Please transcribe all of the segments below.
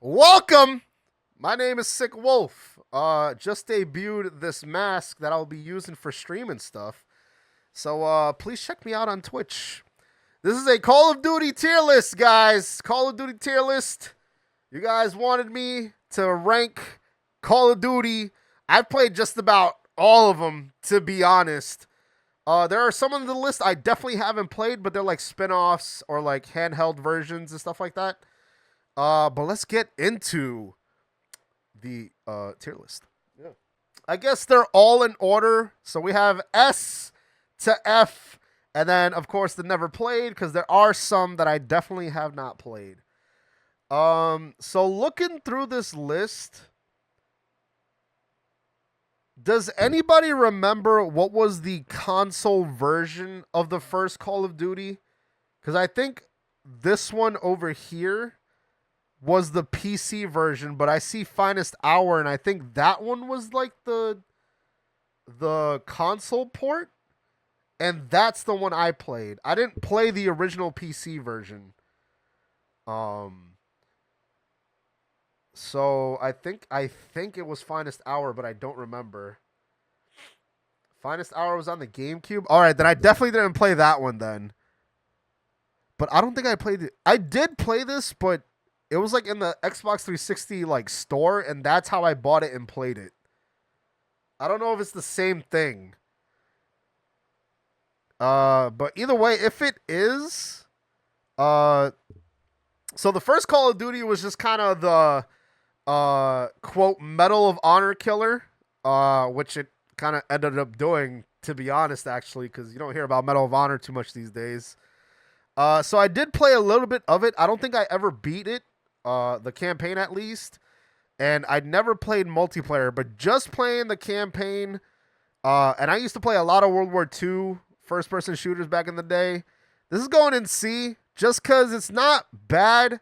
Welcome. My name is Sick Wolf. Just debuted this mask that I'll be using for streaming stuff. So please check me out on Twitch. This is a Call of Duty tier list, guys. Call of Duty tier list. You guys wanted me to rank Call of Duty. I've played just about all of them, to be honest. There are some on the list I definitely haven't played, but they're like spin-offs or like handheld versions and stuff like that. But let's get into the tier list. Yeah. I guess they're all in order. So we have S to F, and then of course the never played, because there are some that I definitely have not played. So looking through this list, does anybody remember what was the console version of the first Call of Duty? Because I think this one over here was the PC version, but I see Finest Hour, and I think that one was like the console port, and that's the one I played. I didn't play the original PC version. So I think it was Finest Hour, but I don't remember. Finest Hour was on the GameCube. All right, then I definitely didn't play that one then. But I don't think I played it. I did play this, but it was like in the Xbox 360 like store, and that's how I bought it and played it. I don't know if it's the same thing. But either way, if it is, so the first Call of Duty was just kind of the quote Medal of Honor killer, which it kind of ended up doing, to be honest, actually, because you don't hear about Medal of Honor too much these days. So I did play a little bit of it. I don't think I ever beat it, the campaign at least, and I never played multiplayer, but just playing the campaign. And I used to play a lot of World War II first-person shooters back in the day. This is going in C, just because it's not bad,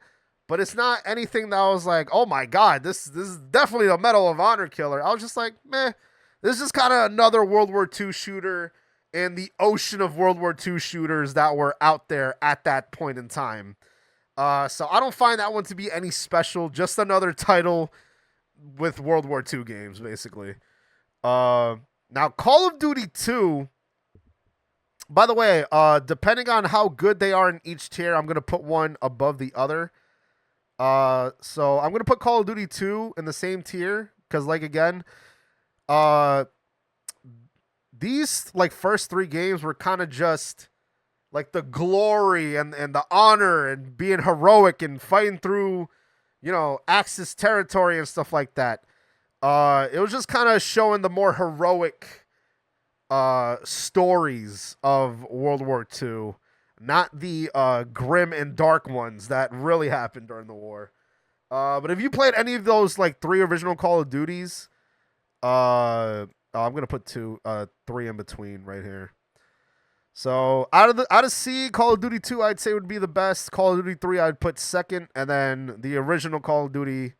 but it's not anything that I was like, oh my god, this is definitely a Medal of Honor killer. I was just like, meh, this is kind of another World War II shooter in the ocean of World War II shooters that were out there at that point in time. So I don't find that one to be any special, just another title with World War II games, basically. Now, Call of Duty 2, by the way, depending on how good they are in each tier, I'm going to put one above the other. So I'm going to put Call of Duty 2 in the same tier, because, like, again, these, like, first three games were kind of just, like, the glory and the honor and being heroic and fighting through, Axis territory and stuff like that. It was just kind of showing the more heroic stories of World War II, not the grim and dark ones that really happened during the war. But if you played any of those like three original Call of Duties, I'm gonna put three in between right here. So out of C, Call of Duty 2 I'd say would be the best. Call of Duty 3 I'd put second, and then the original Call of Duty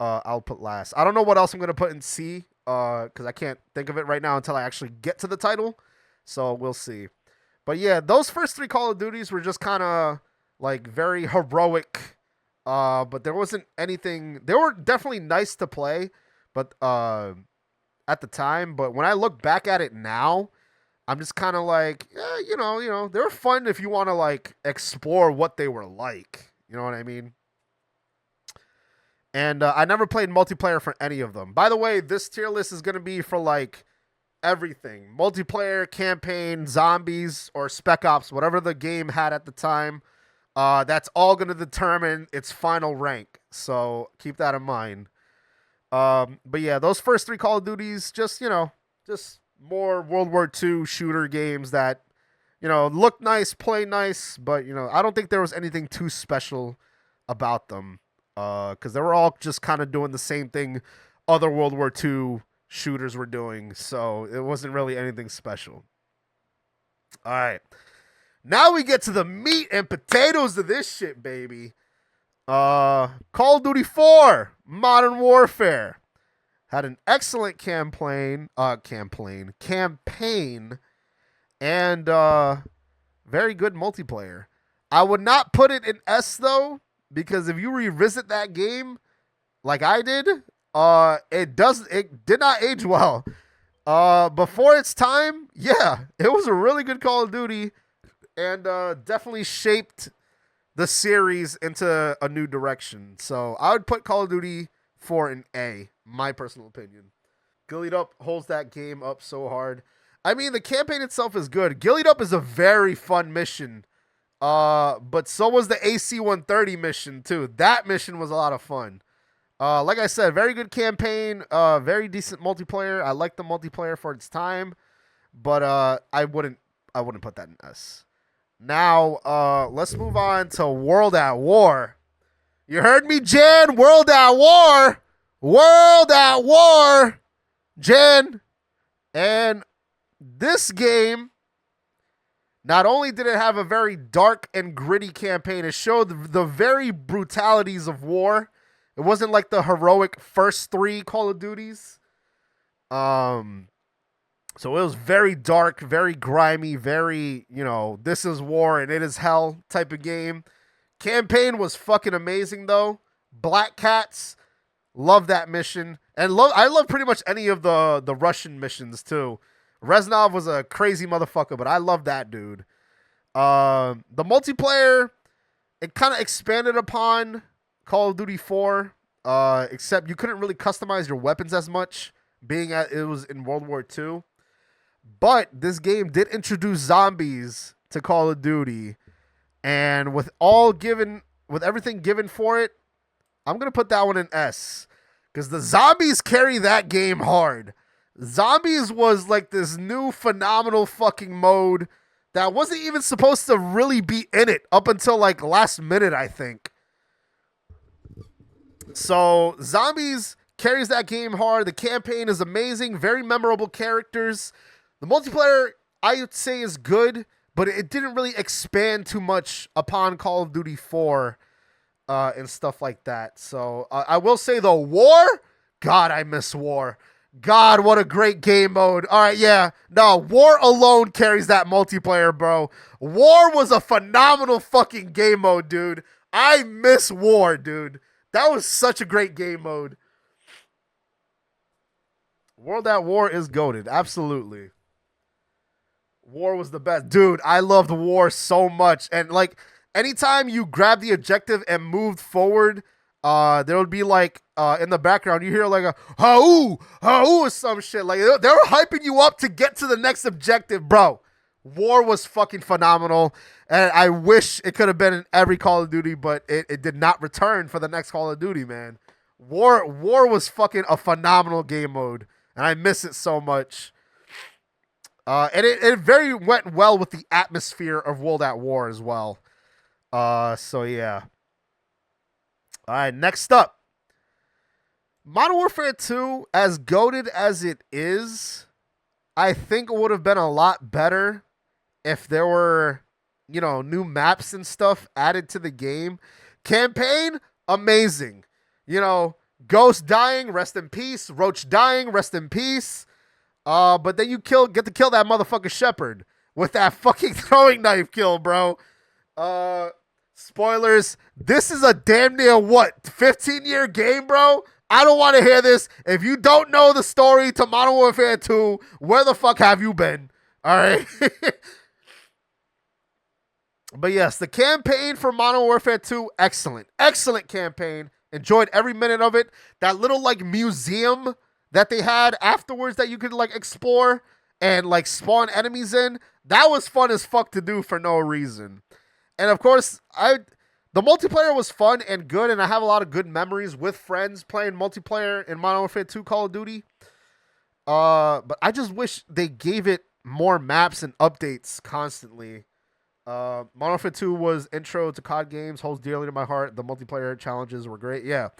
I'll put last. I don't know what else I'm going to put in C, because I can't think of it right now until I actually get to the title. So we'll see. But yeah, those first three Call of Duties were just kind of like very heroic. But there wasn't anything. They were definitely nice to play, but at the time. But when I look back at it now, I'm just kind of like, yeah, they were fun if you want to like explore what they were like. You know what I mean? And I never played multiplayer for any of them. By the way, this tier list is going to be for like everything. Multiplayer, campaign, zombies, or Spec Ops, whatever the game had at the time. That's all going to determine its final rank. So keep that in mind. But yeah, those first three Call of Duties, just more World War II shooter games that, look nice, play nice, but, I don't think there was anything too special about them. Because they were all just kind of doing the same thing other World War II shooters were doing, so it wasn't really anything special. All right, now we get to the meat and potatoes of this shit, baby. Call of Duty 4 Modern Warfare had an excellent campaign, and very good multiplayer. I would not put it in S though, because if you revisit that game, like I did, it did not age well. Before its time, yeah, it was a really good Call of Duty, and definitely shaped the series into a new direction. So I would put Call of Duty 4 in A, my personal opinion. Gillied Up holds that game up so hard. I mean, the campaign itself is good. Gillied Up is a very fun mission. But so was the AC 130 mission too. That mission was a lot of fun. Like I said, very good campaign. Very decent multiplayer. I like the multiplayer for its time, but I wouldn't put that in S. Now, let's move on to World at War. You heard me, Jan. World at War. World at War. Jan. And this game, not only did it have a very dark and gritty campaign, it showed the very brutalities of war. It wasn't like the heroic first three Call of Duties. Um, so it was very dark, very grimy, very, this is war and it is hell type of game. Campaign was fucking amazing though. Black Cats, love that mission. And I love pretty much any of the Russian missions too. Reznov was a crazy motherfucker, but I love that dude. The multiplayer, it kind of expanded upon Call of Duty 4, except you couldn't really customize your weapons as much, being that it was in World War II. But this game did introduce zombies to Call of Duty, and with everything given for it, I'm gonna put that one in S, because the zombies carry that game hard. Zombies was like this new phenomenal fucking mode that wasn't even supposed to really be in it up until like last minute, I think. So Zombies carries that game hard. The campaign is amazing, very memorable characters. The multiplayer, I would say, is good, but it didn't really expand too much upon Call of Duty 4 and stuff like that. So I will say the war, God, I miss war. God, what a great game mode. All right, yeah. No, War alone carries that multiplayer, bro. War was a phenomenal fucking game mode, dude. I miss War, dude. That was such a great game mode. World at War is goated. Absolutely. War was the best. Dude, I loved War so much. And like anytime you grab the objective and moved forward, there would be like in the background you hear like a "hoo hoo" or some shit. Like they were hyping you up to get to the next objective, bro. War was fucking phenomenal, and I wish it could have been in every Call of Duty, but it did not return for the next Call of Duty, man. War was fucking a phenomenal game mode, and I miss it so much. And it very went well with the atmosphere of World at War as well. So yeah. All right, next up. Modern Warfare 2, as goated as it is, I think it would have been a lot better if there were, new maps and stuff added to the game. Campaign, amazing. Ghost dying, rest in peace. Roach dying, rest in peace. But then you get to kill that motherfucker Shepard with that fucking throwing knife kill, bro. Spoilers. This is a damn near 15-year game, bro? I don't want to hear this. If you don't know the story to Modern Warfare 2, where the fuck have you been? All right. But yes, the campaign for Modern Warfare 2, excellent. Excellent campaign. Enjoyed every minute of it. That little like museum that they had afterwards that you could like explore and like spawn enemies in, that was fun as fuck to do for no reason. And of course, the multiplayer was fun and good, and I have a lot of good memories with friends playing multiplayer in Modern Warfare 2 Call of Duty. But I just wish they gave it more maps and updates constantly. Modern Warfare 2 was intro to COD games, holds dearly to my heart. The multiplayer challenges were great. Yeah.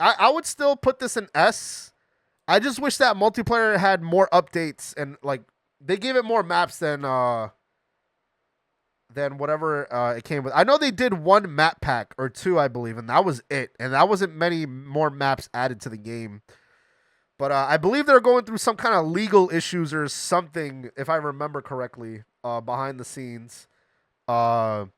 I would still put this in S. I just wish that multiplayer had more updates and like they gave it more maps than whatever it came with. I know they did one map pack or two, I believe, and that was it. And that wasn't many more maps added to the game. But I believe they're going through some kind of legal issues or something, if I remember correctly, behind the scenes. So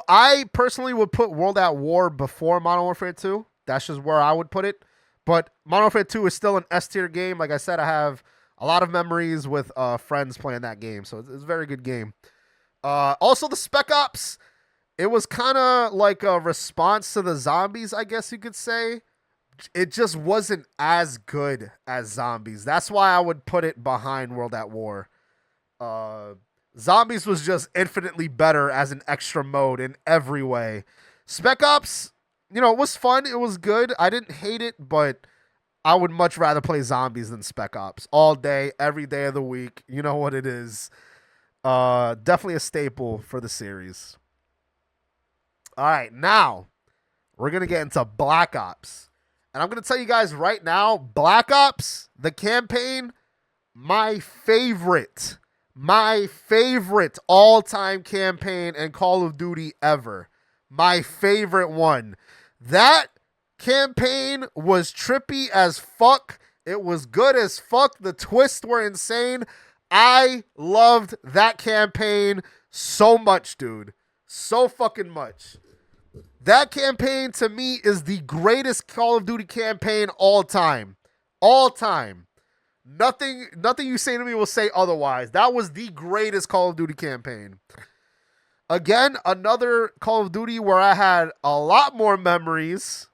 I personally would put World at War before Modern Warfare 2. That's just where I would put it. But Modern Warfare 2 is still an S tier game. Like I said, I have a lot of memories with friends playing that game, so it's a very good game. Also, the Spec Ops, it was kind of like a response to the zombies, I guess you could say. It just wasn't as good as zombies. That's why I would put it behind World at War. Zombies was just infinitely better as an extra mode in every way. Spec Ops, it was fun. It was good. I didn't hate it, but I would much rather play zombies than Spec Ops all day, every day of the week. You know what it is. Definitely a staple for the series. All right, now we're going to get into Black Ops. And I'm going to tell you guys right now, Black Ops, the campaign, my favorite all-time campaign in Call of Duty ever. My favorite one. That campaign was trippy as fuck. It was good as fuck. The twists were insane. I loved that campaign so much, dude. So fucking much. That campaign to me is the greatest Call of Duty campaign all time. All time. Nothing you say to me will say otherwise. That was the greatest Call of Duty campaign. Again, another Call of Duty where I had a lot more memories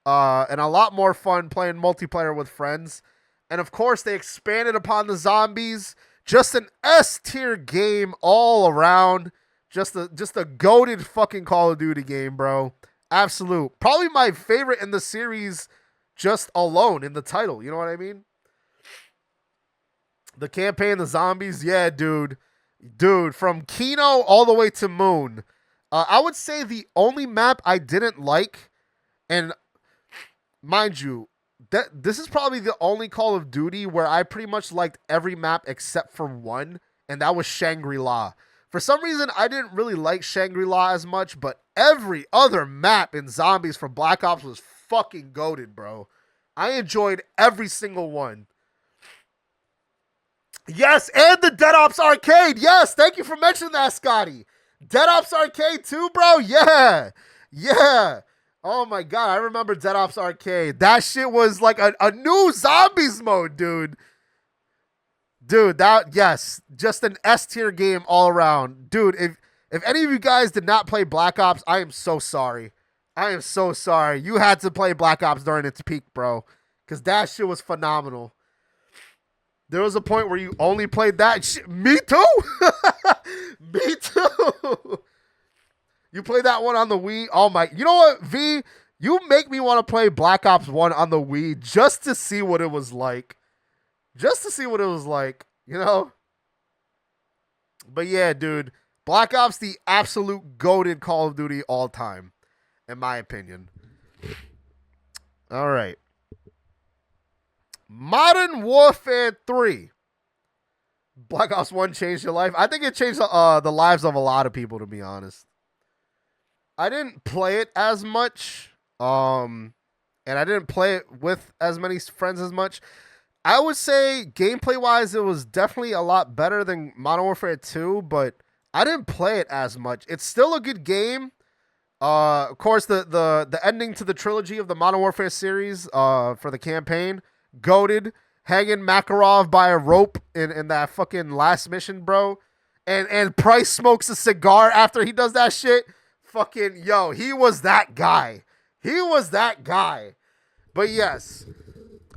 and a lot more fun playing multiplayer with friends. And of course, they expanded upon the zombies. Just an S tier game all around. Just a goated fucking Call of Duty game, bro. Absolute. Probably my favorite in the series just alone in the title. You know what I mean? The campaign, the zombies, yeah, dude. Dude, from Kino all the way to Moon. I would say the only map I didn't like, and mind you, this is probably the only Call of Duty where I pretty much liked every map except for one, and that was Shangri-La. For some reason, I didn't really like Shangri-La as much, but every other map in Zombies for Black Ops was fucking goated, bro. I enjoyed every single one. Yes, and the Dead Ops Arcade. Yes, thank you for mentioning that, Scotty. Dead Ops Arcade too, bro? Yeah. Yeah. Oh my God, I remember Dead Ops Arcade. That shit was like a new Zombies mode, dude. Dude, yes, just an S tier game all around. Dude, if any of you guys did not play Black Ops, I am so sorry. I am so sorry. You had to play Black Ops during its peak, bro. Because that shit was phenomenal. There was a point where you only played that shit. Me too. Me too. You played that one on the Wii. Oh my. You know what, V? You make me want to play Black Ops 1 on the Wii just to see what it was like. Just to see what it was like, you know? But yeah, dude. Black Ops, the absolute goated Call of Duty all time, in my opinion. All right. Modern Warfare 3. Black Ops 1 changed your life. I think it changed the lives of a lot of people, to be honest. I didn't play it as much. And I didn't play it with as many friends as much. I would say gameplay-wise, it was definitely a lot better than Modern Warfare 2, but I didn't play it as much. It's still a good game. Of course, the ending to the trilogy of the Modern Warfare series for the campaign, goated, hanging Makarov by a rope in that fucking last mission, bro. And Price smokes a cigar after he does that shit. Fucking, yo, he was that guy. He was that guy. But yes,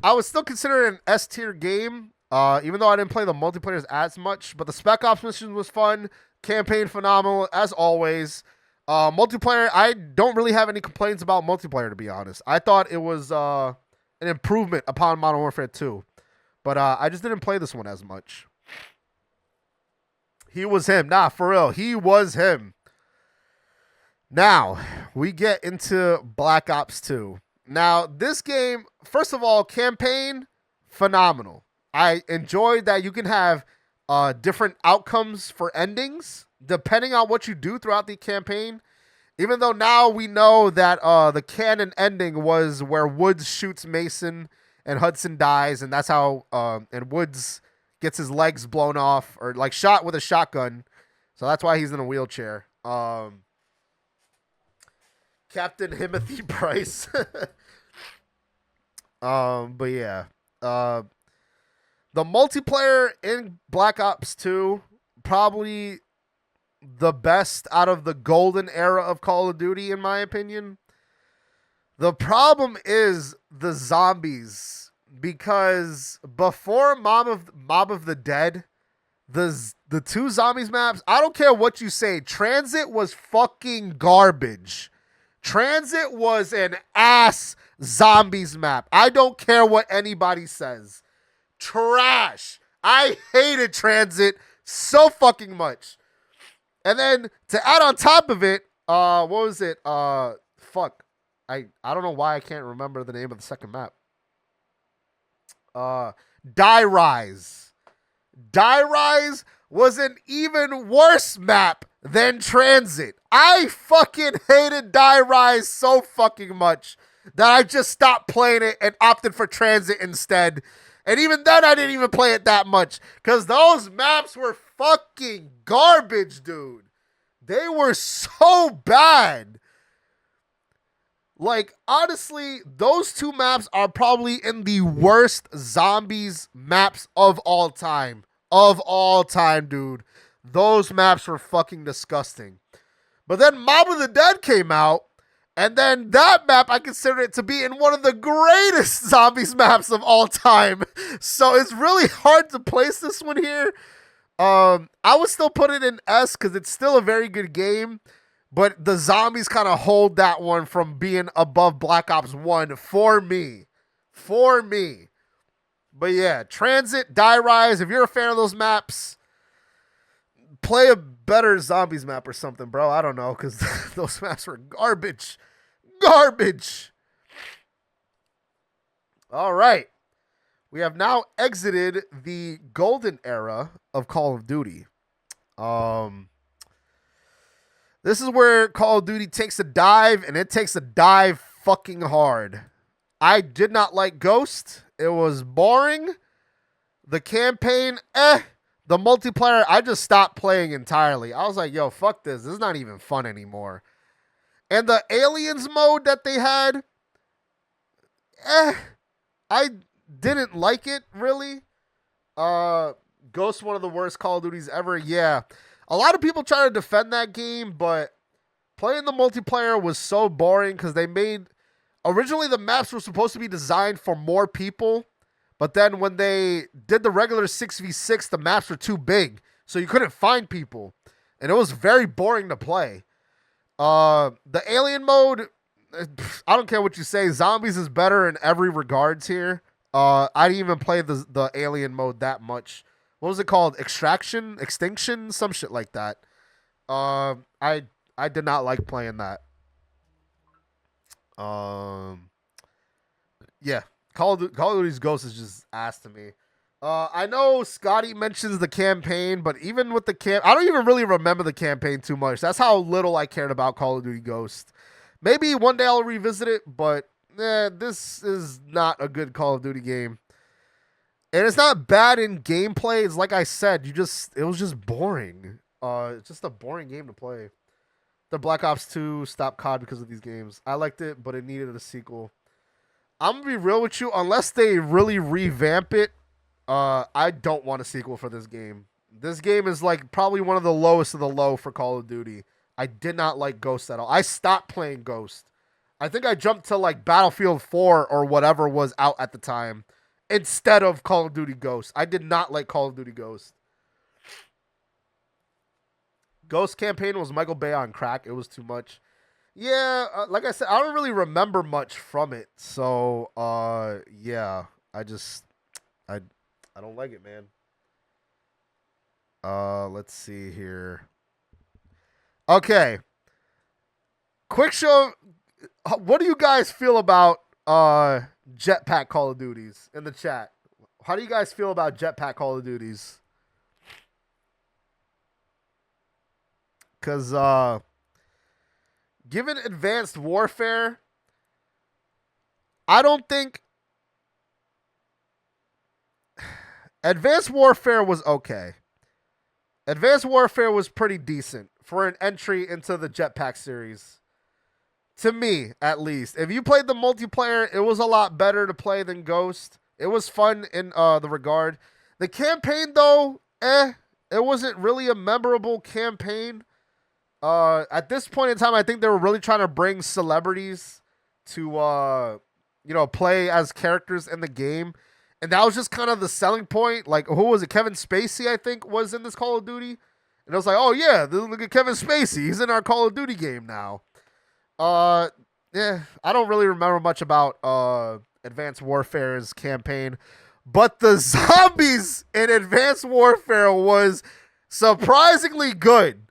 I would still consider it an S tier game, even though I didn't play the multiplayers as much. But the Spec Ops mission was fun. Campaign phenomenal, as always. Multiplayer, I don't really have any complaints about multiplayer, to be honest. I thought it was an improvement upon Modern Warfare 2. But I just didn't play this one as much. He was him. Nah, for real. He was him. Now, we get into Black Ops 2. Now, this game, first of all, campaign, phenomenal. I enjoyed that you can have different outcomes for endings, depending on what you do throughout the campaign. Even though now we know that the canon ending was where Woods shoots Mason and Hudson dies, and that's how and Woods gets his legs blown off or like shot with a shotgun. So that's why he's in a wheelchair. Captain Timothy Price. But yeah. Uh the multiplayer in Black Ops 2 probably the best out of the golden era of Call of Duty, in my opinion. The problem is the zombies, because before Mob of the Dead, the two zombies maps, I don't care what you say, Transit was fucking garbage. Transit was an ass zombies map. I don't care what anybody says. Trash. I hated Transit so fucking much. And then to add on top of it, what was it? Fuck. I don't know why I can't remember the name of the second map. Die Rise. Die Rise was an even worse map than Transit. I fucking hated Die Rise so fucking much that I just stopped playing it and opted for Transit instead. And even then, I didn't even play it that much because those maps were fucking garbage, dude. They were so bad. Like, honestly, those two maps are probably in the worst zombies maps of all time. Of all time, dude. Those maps were fucking disgusting. But then Mob of the Dead came out, and then that map, I consider it to be in one of the greatest zombies maps of all time. So it's really hard to place this one here. I would still put it in S because it's still a very good game. But the zombies kind of hold that one from being above Black Ops 1 for me. For me. But yeah, Transit, Die Rise, if you're a fan of those maps, play a better zombies map or something, bro. I don't know, because those maps were garbage. Garbage. All right. We have now exited the golden era of Call of Duty. This is where Call of Duty takes a dive, and it takes a dive fucking hard. I did not like Ghost. It was boring. The campaign, The multiplayer, I just stopped playing entirely. I was like, yo, fuck this. This is not even fun anymore. And the aliens mode that they had, I didn't like it, really. Ghost, one of the worst Call of Duties ever. Yeah. A lot of people try to defend that game, but playing the multiplayer was so boring because they made... Originally, the maps were supposed to be designed for more people, but then when they did the regular 6v6, the maps were too big, so you couldn't find people, and it was very boring to play. The alien mode, I don't care what you say, zombies is better in every regards here. I didn't even play the alien mode that much. What was it called? Extraction? Extinction? Some shit like that. I did not like playing that. Yeah. Call of Duty's Ghost is just ass to me. I know Scotty mentions the campaign, but even with the I don't even really remember the campaign too much. That's how little I cared about Call of Duty Ghost. Maybe one day I'll revisit it, but this is not a good Call of Duty game. And it's not bad in gameplay. It's like I said, it was just boring. It's just a boring game to play. The Black Ops 2 stopped COD because of these games. I liked it, but it needed a sequel. I'm going to be real with you. Unless they really revamp it, I don't want a sequel for this game. This game is like probably one of the lowest of the low for Call of Duty. I did not like Ghost at all. I stopped playing Ghost. I think I jumped to like Battlefield 4 or whatever was out at the time instead of Call of Duty Ghost. I did not like Call of Duty Ghost. Ghost campaign was Michael Bay on crack. It was too much. Yeah, like I said, I don't really remember much from it. So, yeah, I don't like it, man. Let's see here. Okay. Quick show. What do you guys feel about jetpack Call of Duties in the chat? How do you guys feel about jetpack Call of Duties? Because, given Advanced Warfare, I don't think... Advanced Warfare was okay. Advanced Warfare was pretty decent for an entry into the jetpack series. To me, at least. If you played the multiplayer, it was a lot better to play than Ghost. It was fun in the regard. The campaign, though, it wasn't really a memorable campaign. At this point in time, I think they were really trying to bring celebrities to, play as characters in the game. And that was just kind of the selling point. Like, who was it? Kevin Spacey, I think, was in this Call of Duty. And I was like, oh, yeah, look at Kevin Spacey. He's in our Call of Duty game now. Yeah, I don't really remember much about Advanced Warfare's campaign, but the zombies in Advanced Warfare was surprisingly good.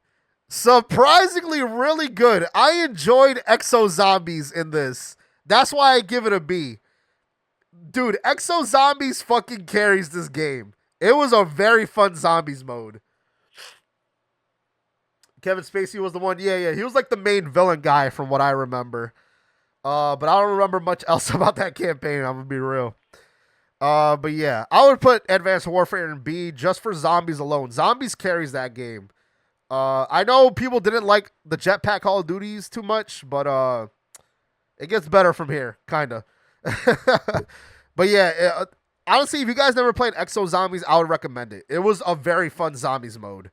Surprisingly really good. I enjoyed Exo Zombies in this. That's why I give it a B. Dude, Exo Zombies fucking carries this game. It was a very fun zombies mode. Kevin Spacey was the one. Yeah. He was like the main villain guy from what I remember. But I don't remember much else about that campaign. I'm going to be real. But yeah, I would put Advanced Warfare in B just for zombies alone. Zombies carries that game. I know people didn't like the Jetpack Call of Duties too much, but it gets better from here, kind of. But yeah, honestly, if you guys never played Exo Zombies, I would recommend it. It was a very fun zombies mode.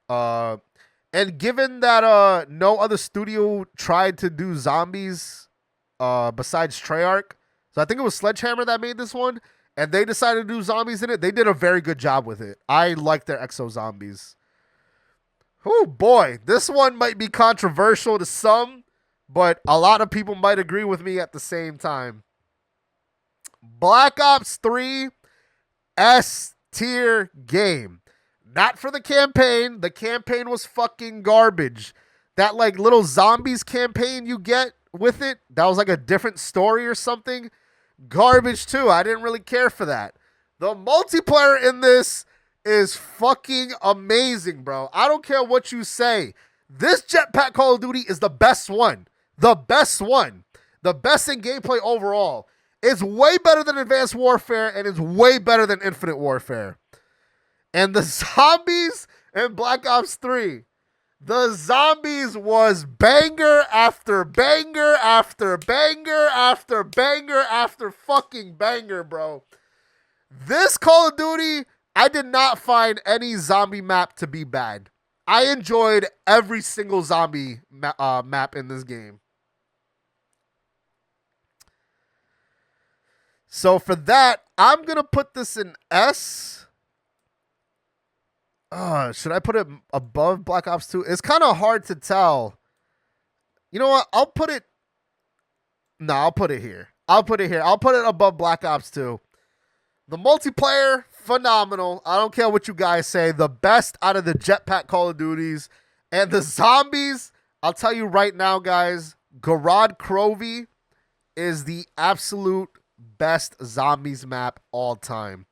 And given that no other studio tried to do zombies besides Treyarch, so I think it was Sledgehammer that made this one, and they decided to do zombies in it, they did a very good job with it. I like their Exo Zombies. Oh boy, this one might be controversial to some, but a lot of people might agree with me at the same time. Black Ops 3 S tier game. Not for the campaign. The campaign was fucking garbage. That like little zombies campaign you get with it, that was like a different story or something. Garbage too. I didn't really care for that. The multiplayer in this is fucking amazing, bro. I don't care what you say. This Jetpack Call of Duty is the best one. The best one. The best in gameplay overall. It's way better than Advanced Warfare and it's way better than Infinite Warfare. And the zombies in Black Ops 3. The zombies was banger after banger after banger after banger after fucking banger, bro. This Call of Duty, I did not find any zombie map to be bad. I enjoyed every single zombie map in this game. So for that, I'm going to put this in S. Should I put it above Black Ops 2? It's kind of hard to tell. You know what? I'll put it here. I'll put it above Black Ops 2. The multiplayer, phenomenal. I don't care what you guys say. The best out of the Jetpack Call of Duties. And the zombies, I'll tell you right now, guys, Gorod Krovi is the absolute best zombies map all time.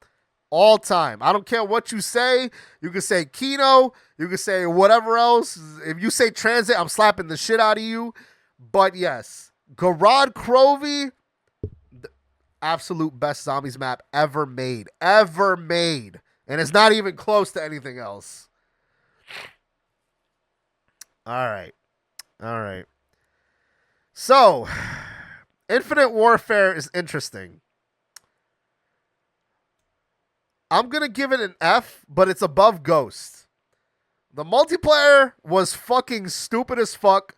All time. I don't care what you say. You can say Kino. You can say whatever else. If you say Transit, I'm slapping the shit out of you. But yes, Gorod Krovi, the absolute best zombies map ever made. Ever made. And it's not even close to anything else. All right. So, Infinite Warfare is interesting. I'm going to give it an F, but it's above Ghost. The multiplayer was fucking stupid as fuck.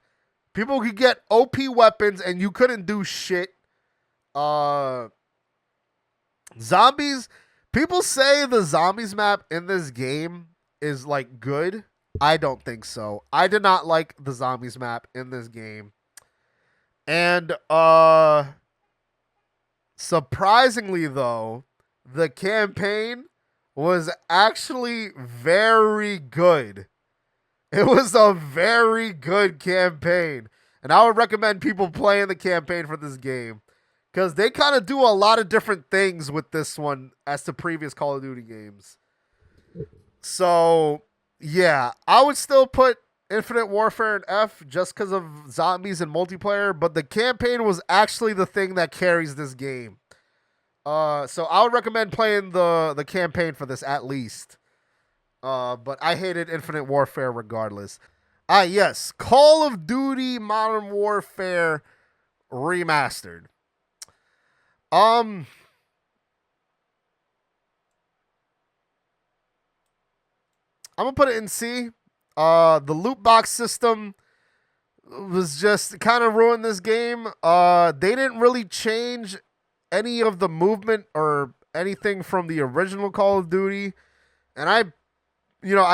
People could get OP weapons and you couldn't do shit. Zombies. People say the zombies map in this game is like good. I don't think so. I did not like the zombies map in this game. And surprisingly though, the campaign was actually very good. It was a very good campaign. And I would recommend people playing the campaign for this game. Because they kind of do a lot of different things with this one as to previous Call of Duty games. So, yeah. I would still put Infinite Warfare in F just because of zombies and multiplayer. But the campaign was actually the thing that carries this game. So I would recommend playing the campaign for this at least. But I hated Infinite Warfare regardless. Ah, yes. Call of Duty Modern Warfare Remastered. Um, I'm gonna put it in C. The loot box system was just kind of ruined this game. They didn't really change any of the movement or anything from the original Call of Duty, and I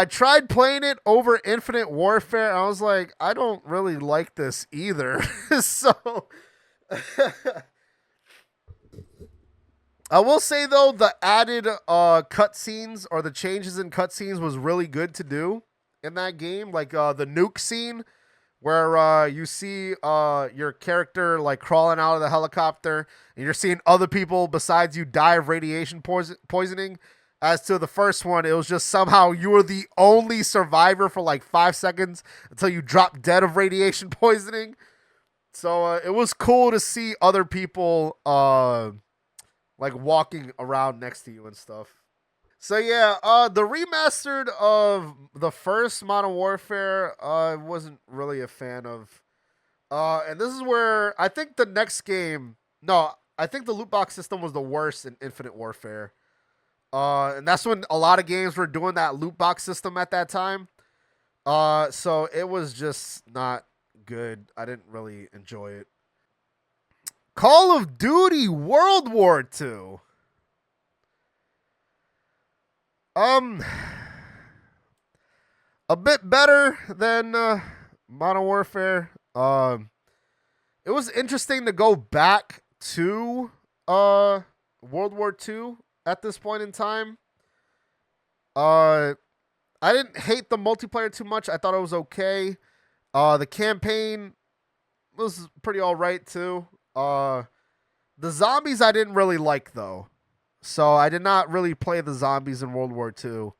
tried playing it over Infinite Warfare. And I was like, I don't really like this either. So I will say though, the added cutscenes or the changes in cutscenes was really good to do in that game. Like the nuke scene where you see your character like crawling out of the helicopter, and you're seeing other people besides you die of radiation poisoning. As to the first one, it was just somehow you were the only survivor for like 5 seconds until you dropped dead of radiation poisoning. So it was cool to see other people like walking around next to you and stuff. So yeah, the remastered of the first Modern Warfare, I wasn't really a fan of. And this is where I think the next game, no, I think the loot box system was the worst in Infinite Warfare. And that's when a lot of games were doing that loot box system at that time. So it was just not good. I didn't really enjoy it. Call of Duty World War II. Um, a bit better than Modern Warfare. It was interesting to go back to World War II at this point in time. Uh, I didn't hate the multiplayer too much. I thought it was okay. The campaign was pretty all right too. The zombies I didn't really like though, so I did not really play the zombies in World War II.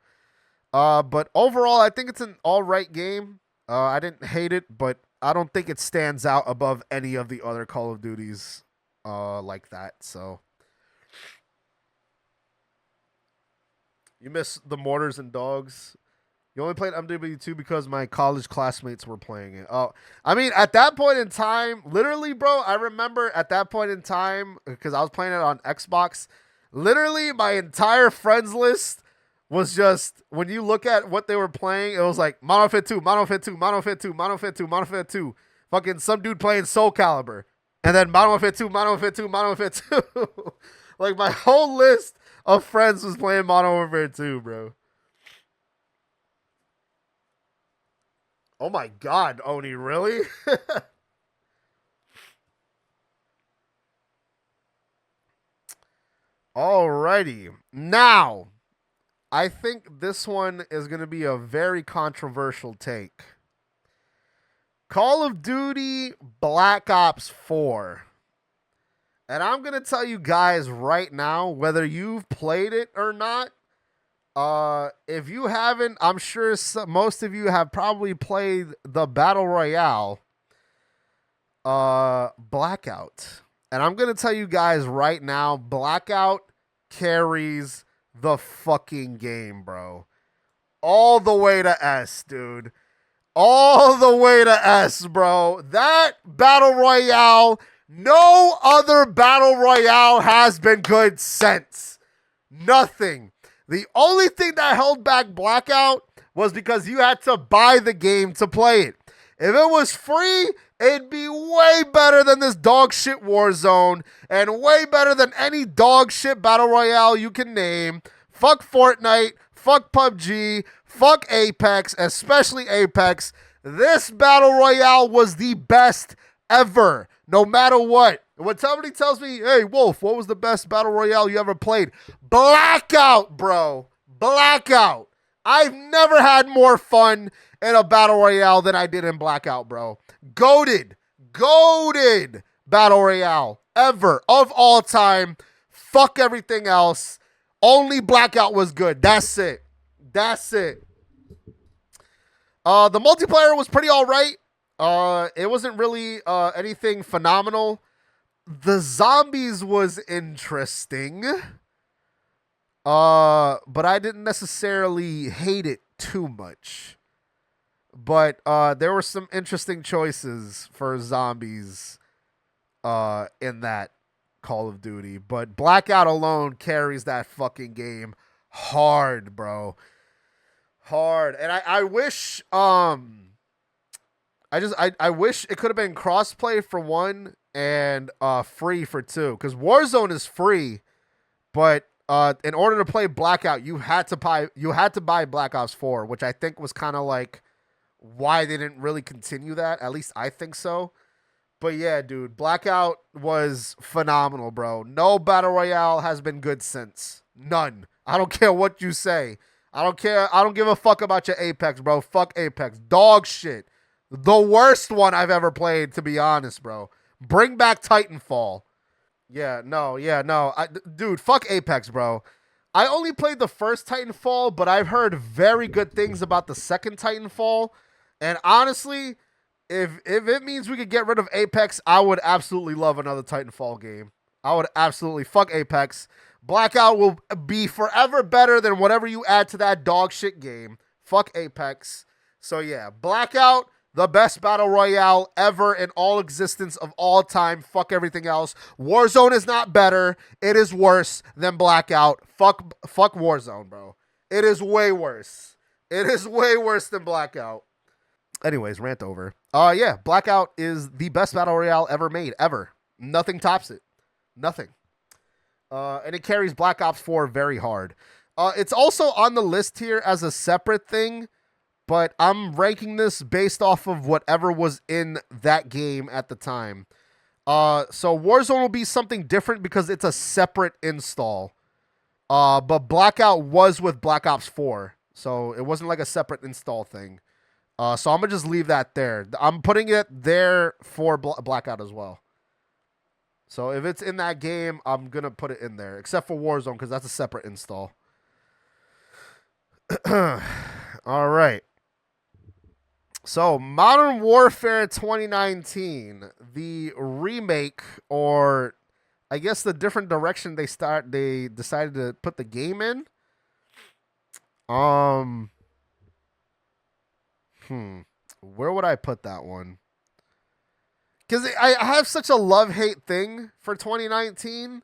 But overall, I think it's an all right game. I didn't hate it, but I don't think it stands out above any of the other Call of Duties like that. So you miss the Mortars and Dogs. You only played MW2 because my college classmates were playing it. Oh, I mean, at that point in time, literally, bro, I remember at that point in time, because I was playing it on Xbox, literally my entire friends list was just, when you look at what they were playing, it was like Modern Warfare 2, Modern Warfare 2, Modern Warfare 2, Modern Warfare 2, Modern Warfare 2. Fucking some dude playing Soul Calibur. And then Modern Warfare 2, Modern Warfare 2, Modern Warfare 2. Like, my whole list of friends was playing Modern Warfare 2, bro. Oh my god, Oni, really? Alrighty. Now, I think this one is going to be a very controversial take. Call of Duty Black Ops 4. And I'm going to tell you guys right now, whether you've played it or not, if you haven't, I'm sure most of you have probably played the Battle Royale, Blackout. And I'm going to tell you guys right now, Blackout carries the fucking game, bro. All the way to S, dude. All the way to S, bro. That Battle Royale, no other Battle Royale has been good since. Nothing. The only thing that held back Blackout was because you had to buy the game to play it. If it was free, it'd be way better than this dog shit Warzone and way better than any dog shit Battle Royale you can name. Fuck Fortnite, fuck PUBG, fuck Apex, especially Apex. This Battle Royale was the best ever, no matter what. When somebody tells me, hey, Wolf, what was the best Battle Royale you ever played? Blackout, bro. Blackout. I've never had more fun in a Battle Royale than I did in Blackout, bro. Goated Battle Royale ever of all time. Fuck everything else. Only Blackout was good. That's it. The multiplayer was pretty all right. It wasn't really anything phenomenal. The zombies was interesting. But I didn't necessarily hate it too much. But there were some interesting choices for zombies in that Call of Duty. But Blackout alone carries that fucking game hard, bro. Hard. And I wish I wish it could have been crossplay for one and free for two. Because Warzone is free, but in order to play Blackout, you had to buy Black Ops 4, which I think was kind of like why they didn't really continue that. At least I think so. But yeah, dude, Blackout was phenomenal, bro. No battle royale has been good since. None. I don't care what you say. I don't care. I don't give a fuck about your Apex, bro. Fuck Apex. Dog shit. The worst one I've ever played, to be honest, bro. Bring back Titanfall. Yeah, no. Dude, fuck Apex, bro. I only played the first Titanfall, but I've heard very good things about the second Titanfall. And honestly, if it means we could get rid of Apex, I would absolutely love another Titanfall game. I would absolutely fuck Apex. Blackout will be forever better than whatever you add to that dog shit game. Fuck Apex. So yeah, Blackout, the best battle royale ever in all existence of all time. Fuck everything else. Warzone is not better. It is worse than Blackout. Fuck Warzone, bro. It is way worse. It is way worse than Blackout. Anyways, rant over. Yeah, Blackout is the best battle royale ever made, ever. Nothing tops it. Nothing. And it carries Black Ops 4 very hard. It's also on the list here as a separate thing, but I'm ranking this based off of whatever was in that game at the time. So Warzone will be something different because it's a separate install. But Blackout was with Black Ops 4, so it wasn't like a separate install thing. So I'm going to just leave that there. I'm putting it there for Blackout as well. So if it's in that game, I'm going to put it in there. Except for Warzone, because that's a separate install. All right. So Modern Warfare 2019. The remake, or I guess the different direction they decided to put the game in. Where would I put that one? Because I have such a love-hate thing for 2019.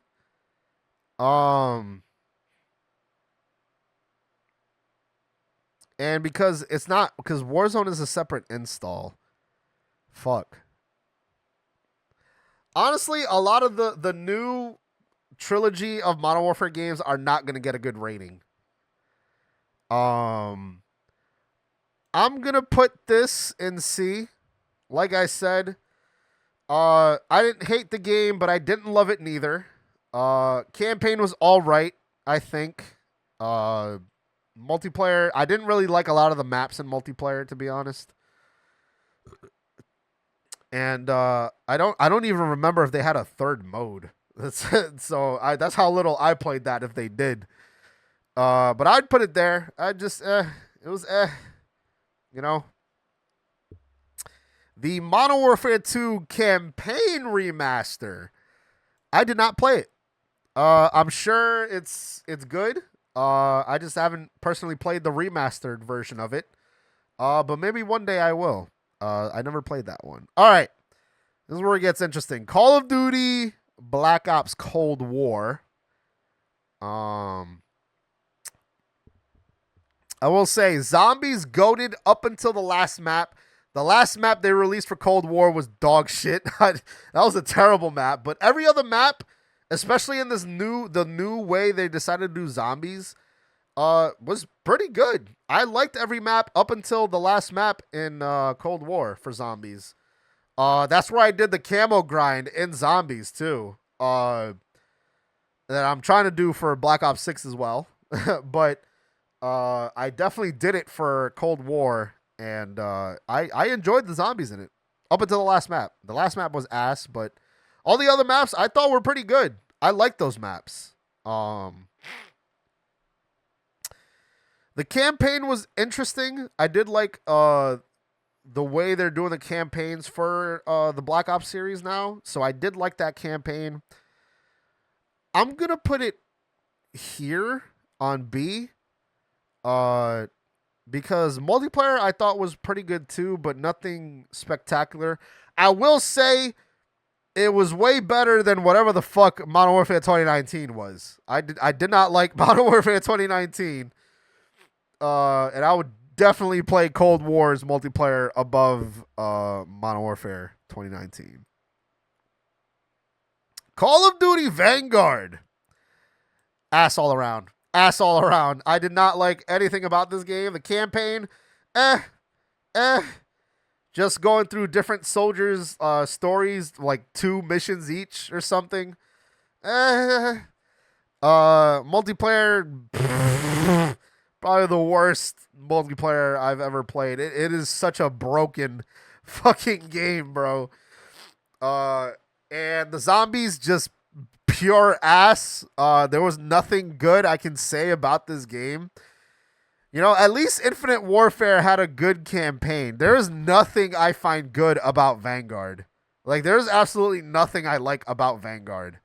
And because it's not, because Warzone is a separate install. Fuck. Honestly, a lot of the new trilogy of Modern Warfare games are not going to get a good rating. I'm going to put this in C. Like I said, I didn't hate the game, but I didn't love it neither. Campaign was all right, I think. Multiplayer, I didn't really like a lot of the maps in multiplayer, to be honest. And I don't even remember if they had a third mode. So that's how little I played that if they did. But I'd put it there. It was you know. The Modern Warfare 2 campaign remaster. I did not play it. I'm sure it's good. I just haven't personally played the remastered version of it. But maybe one day I will. I never played that one. All right. This is where it gets interesting. Call of Duty Black Ops Cold War. I will say zombies goated up until the last map. The last map they released for Cold War was dog shit. That was a terrible map. But every other map, especially in the new way they decided to do zombies, was pretty good. I liked every map up until the last map in Cold War for zombies. That's where I did the camo grind in zombies too. That I'm trying to do for Black Ops 6 as well. But I definitely did it for Cold War, and I enjoyed the zombies in it up until the last map. The last map was ass, but all the other maps I thought were pretty good. I liked those maps. The campaign was interesting. I did like the way they're doing the campaigns for the Black Ops series now. So I did like that campaign. I'm going to put it here on B. because multiplayer I thought was pretty good too, but nothing spectacular. I will say it was way better than whatever the fuck Modern Warfare 2019 was. I did not like Modern Warfare 2019. And I would definitely play Cold War's multiplayer above Modern Warfare 2019. Call of Duty Vanguard. Ass all around. Ass all around. I did not like anything about this game. The campaign, eh, eh. Just going through different soldiers' stories, like 2 missions each or something. Multiplayer, probably the worst multiplayer I've ever played. It is such a broken fucking game, bro. And the zombies just pure ass. There was nothing good I can say about this game. You know, at least Infinite Warfare had a good campaign. There is nothing I find good about Vanguard. Like, there's absolutely nothing I like about Vanguard.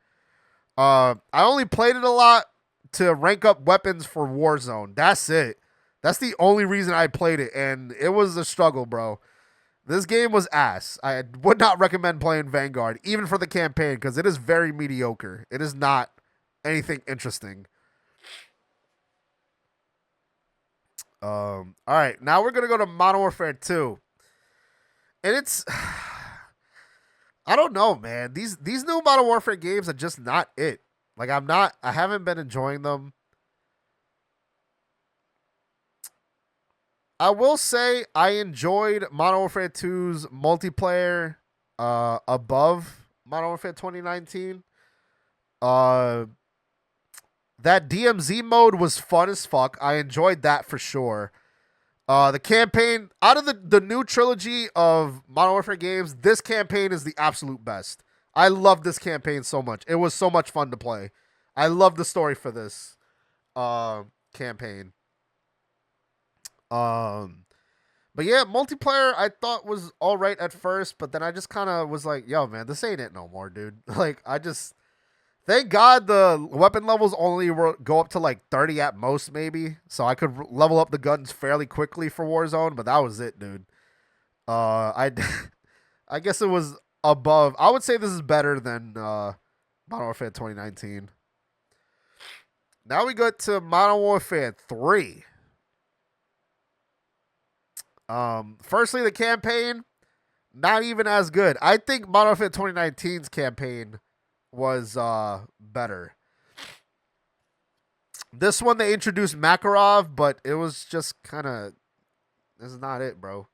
I only played it a lot to rank up weapons for Warzone. That's it. That's the only reason I played it, and it was a struggle, bro. This game was ass. I would not recommend playing Vanguard, even for the campaign, because it is very mediocre. It is not anything interesting. All right, now we're gonna go to Modern Warfare 2, and it's I don't know, man. These new Modern Warfare games are just not it. Like I haven't been enjoying them. I will say I enjoyed Modern Warfare 2's multiplayer above Modern Warfare 2019. Uh that DMZ mode was fun as fuck. I enjoyed that for sure. The campaign, out of the new trilogy of Modern Warfare games, this campaign is the absolute best. I love this campaign so much. It was so much fun to play. I love the story for this campaign. But yeah, multiplayer I thought was all right at first, but then I just kind of was like, yo, man, this ain't it no more, dude. Like, thank God the weapon levels only go up to like 30 at most, maybe. So I could level up the guns fairly quickly for Warzone, but that was it, dude. I I guess it was above. I would say this is better than Modern Warfare 2019. Now we go to Modern Warfare 3. Firstly, the campaign, not even as good. I think Modern Warfare 2019's campaign was better. This one they introduced Makarov, but it was just kind of, this is not it, bro.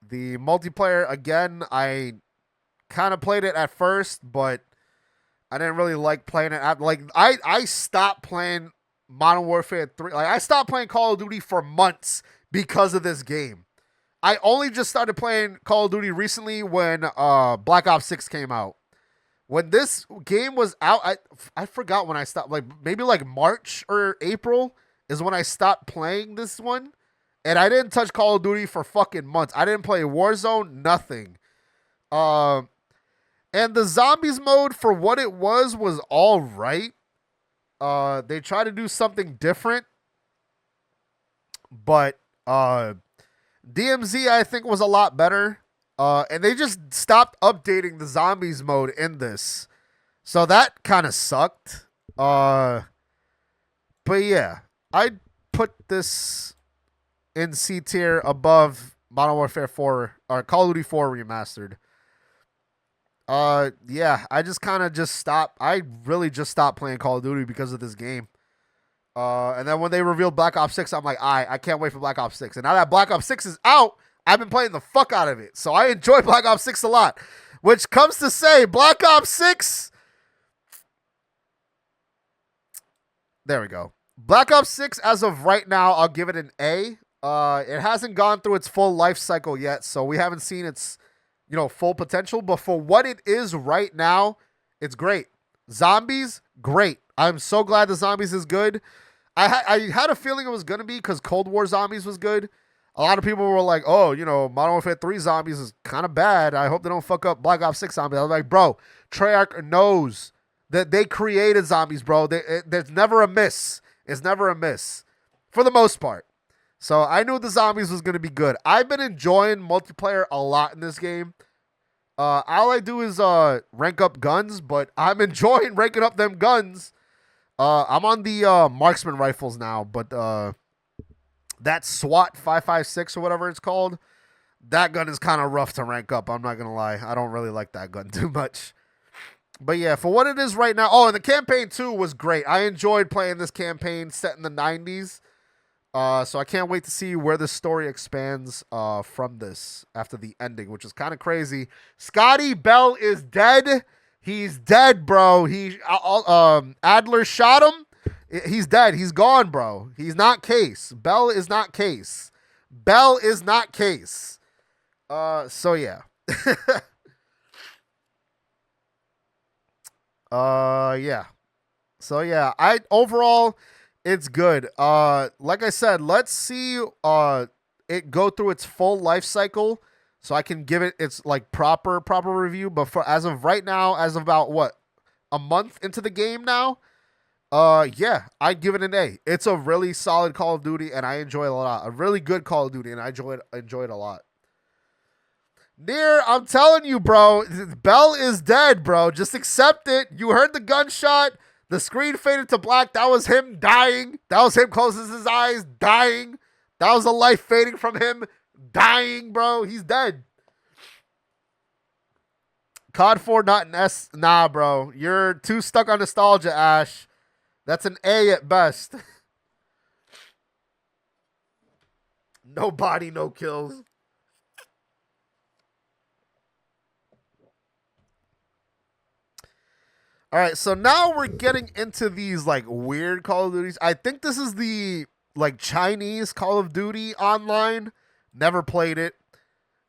The multiplayer, again, I kind of played it at first, but I didn't really like playing it. I stopped playing Modern Warfare 3. Like, I stopped playing Call of Duty for months because of this game. I only just started playing Call of Duty recently when Black Ops 6 came out. When this game was out, I forgot when I stopped. Like, maybe like March or April is when I stopped playing this one. And I didn't touch Call of Duty for fucking months. I didn't play Warzone, nothing. And the zombies mode, for what it was all right. They tried to do something different. But DMZ, I think, was a lot better. And they just stopped updating the zombies mode in this. So that kind of sucked. But yeah, I'd put this in C tier above Modern Warfare 4 or Call of Duty 4 Remastered. Yeah, I just kind of just stopped. I really just stopped playing Call of Duty because of this game. And then when they revealed Black Ops 6, I'm like, I can't wait for Black Ops 6. And now that Black Ops 6 is out, I've been playing the fuck out of it. So I enjoy Black Ops 6 a lot. Which comes to say, Black Ops 6. There we go. Black Ops 6, as of right now, I'll give it an A. It hasn't gone through its full life cycle yet, so we haven't seen its, full potential. But for what it is right now, it's great. Zombies, great. I'm so glad the Zombies is good. I had a feeling it was going to be because Cold War Zombies was good. A lot of people were like, oh, Modern Warfare 3 Zombies is kind of bad. I hope they don't fuck up Black Ops 6 Zombies. I was like, bro, Treyarch knows that they created Zombies, bro. There's never a miss. It's never a miss for the most part. So I knew the zombies was going to be good. I've been enjoying multiplayer a lot in this game. All I do is rank up guns, but I'm enjoying ranking up them guns. I'm on the marksman rifles now, but that SWAT 556 or whatever it's called, that gun is kind of rough to rank up. I'm not gonna lie, I don't really like that gun too much. But yeah, for what it is right now. Oh, and the campaign too was great. I enjoyed playing this campaign set in the 90s. So I can't wait to see where the story expands from this after the ending, which is kind of crazy. Scotty Bell is dead. He's dead, bro. Adler shot him. He's dead. He's gone, bro. He's not Case. Bell is not Case. Bell is not Case. So yeah. Yeah. So yeah, I overall it's good. Like I said, let's see it go through its full life cycle so I can give it its like proper review. But for as of right now, as of about what, a month into the game now, yeah, I'd give it an A. It's a really solid Call of Duty and I enjoy it a lot. A really good Call of Duty and I enjoy it a lot. Near, I'm telling you, bro, Bell is dead, bro. Just accept it. You heard the gunshot. The screen faded to black. That was him dying. That was him closing his eyes, dying. That was the life fading from him, dying, bro. He's dead. COD 4 not an S. Nah, bro. You're too stuck on nostalgia, Ash. That's an A at best. No body, no kills. All right, so now we're getting into these like weird Call of Duties. I think this is the like Chinese Call of Duty online. Never played it.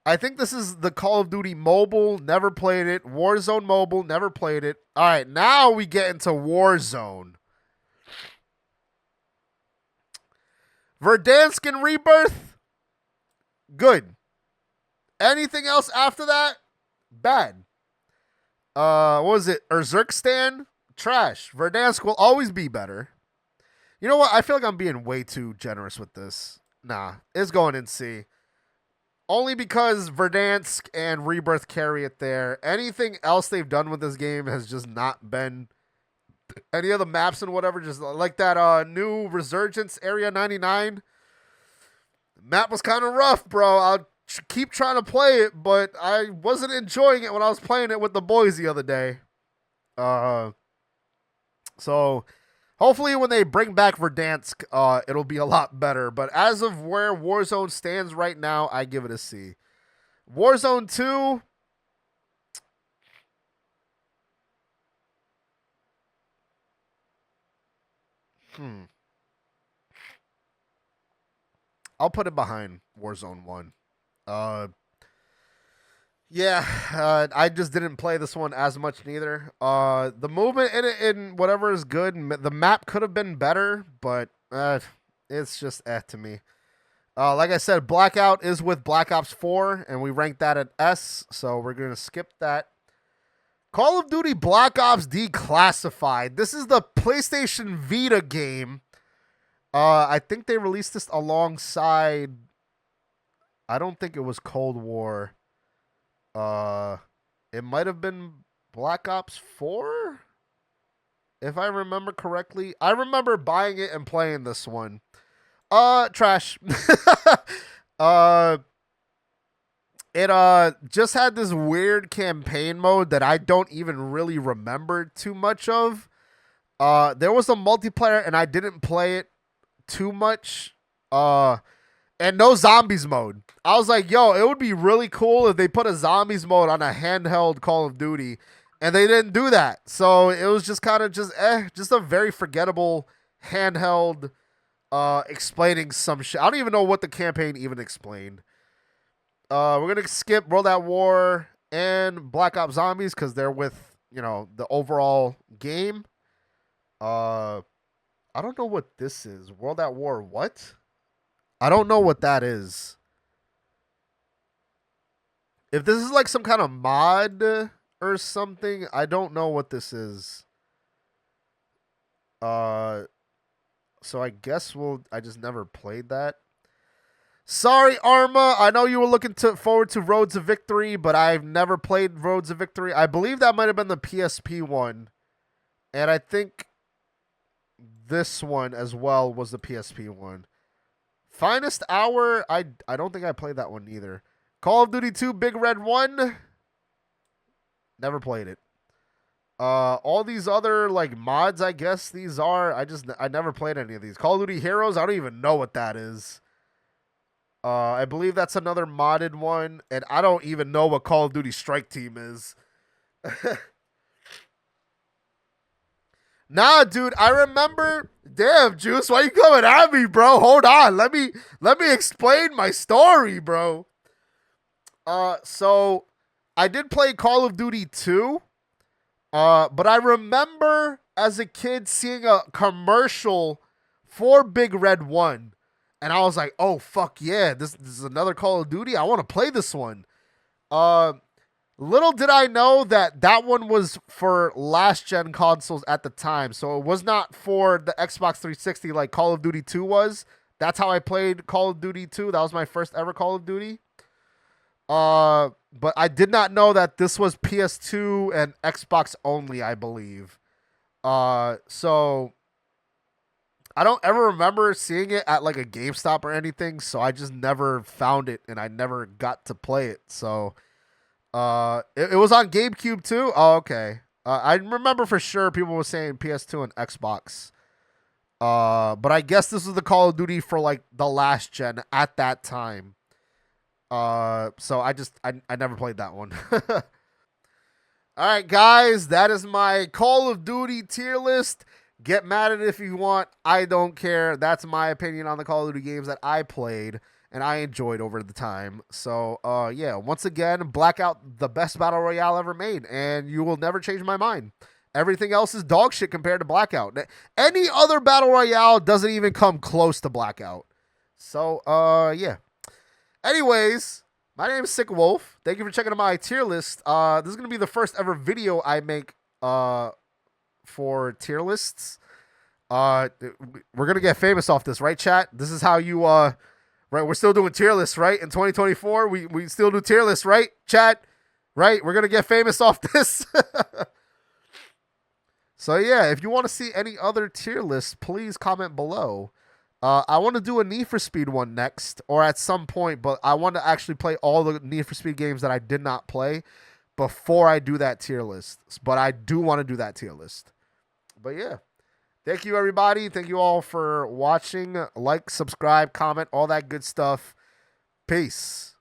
I think this is the Call of Duty mobile. Never played it. Warzone mobile. Never played it. All right, now we get into Warzone. Verdansk and Rebirth, good. Anything else after that, bad. What was it? Urzikstan? Trash. Verdansk will always be better. You know what? I feel like I'm being way too generous with this. Nah, it's going in C. Only because Verdansk and Rebirth carry it there. Anything else they've done with this game has just not been. Any of the maps and whatever, just like that new Resurgence Area 99. Map was kind of rough, bro. I'll keep trying to play it, but I wasn't enjoying it when I was playing it with the boys the other day. So hopefully when they bring back Verdansk, it'll be a lot better. But as of where Warzone stands right now, I give it a C. Warzone 2. I'll put it behind Warzone 1. Yeah, I just didn't play this one as much neither. The movement in it and whatever is good. The map could have been better, but it's just to me. Like I said, Blackout is with Black Ops 4, and we ranked that at S, so we're going to skip that. Call of Duty Black Ops Declassified. This is the PlayStation Vita game. I think they released this alongside. I don't think it was Cold War. It might have been Black Ops 4, if I remember correctly. I remember buying it and playing this one. Trash. It just had this weird campaign mode that I don't even really remember too much of. There was a multiplayer and I didn't play it too much. And no zombies mode. I was like, yo, it would be really cool if they put a zombies mode on a handheld Call of Duty. And they didn't do that. So it was just kind of just a very forgettable handheld explaining some shit. I don't even know what the campaign even explained. We're going to skip World at War and Black Ops Zombies because they're with, the overall game. I don't know what this is. World at War what? I don't know what that is. If this is like some kind of mod or something, I don't know what this is. So I guess I just never played that. Sorry, Arma. I know you were looking forward to Roads of Victory, but I've never played Roads of Victory. I believe that might have been the PSP one. And I think this one as well was the PSP one. Finest Hour, I don't think I played that one either. Call of Duty 2 Big Red 1, never played it. All these other like mods, I guess these are. I never played any of these. Call of Duty Heroes, I don't even know what that is. I believe that's another modded one, and I don't even know what Call of Duty Strike Team is. Nah, dude, I remember. Damn, Juice, why you coming at me, bro? Hold on, let me explain my story, bro. So I did play Call of Duty 2. But I remember as a kid seeing a commercial for Big Red 1. And I was like, oh, fuck yeah, this is another Call of Duty. I want to play this one. Little did I know that one was for last-gen consoles at the time. So it was not for the Xbox 360 like Call of Duty 2 was. That's how I played Call of Duty 2. That was my first ever Call of Duty. But I did not know that this was PS2 and Xbox only, I believe. So I don't ever remember seeing it at like a GameStop or anything, so I just never found it and I never got to play it. So it was on GameCube too? Oh, okay. I remember for sure people were saying PS2 and Xbox. But I guess this was the Call of Duty for like the last gen at that time. So I never played that one. All right, guys, that is my Call of Duty tier list. Get mad at it if you want. I don't care. That's my opinion on the Call of Duty games that I played and I enjoyed over the time. So, yeah, once again, Blackout, the best battle royale ever made, and you will never change my mind. Everything else is dog shit compared to Blackout. Any other battle royale doesn't even come close to Blackout. So, yeah. Anyways, my name is SIK Wolf. Thank you for checking out my tier list. This is going to be the first ever video I make for tier lists. We're going to get famous off this, right, chat? This is how you, right, we're still doing tier lists, right? In 2024, we still do tier lists, right, chat? Right? We're going to get famous off this. So, yeah, if you want to see any other tier lists, please comment below. I want to do a Need for Speed one next, or at some point, but I want to actually play all the Need for Speed games that I did not play before I do that tier list. But I do want to do that tier list. But yeah, thank you, everybody. Thank you all for watching. Like, subscribe, comment, all that good stuff. Peace.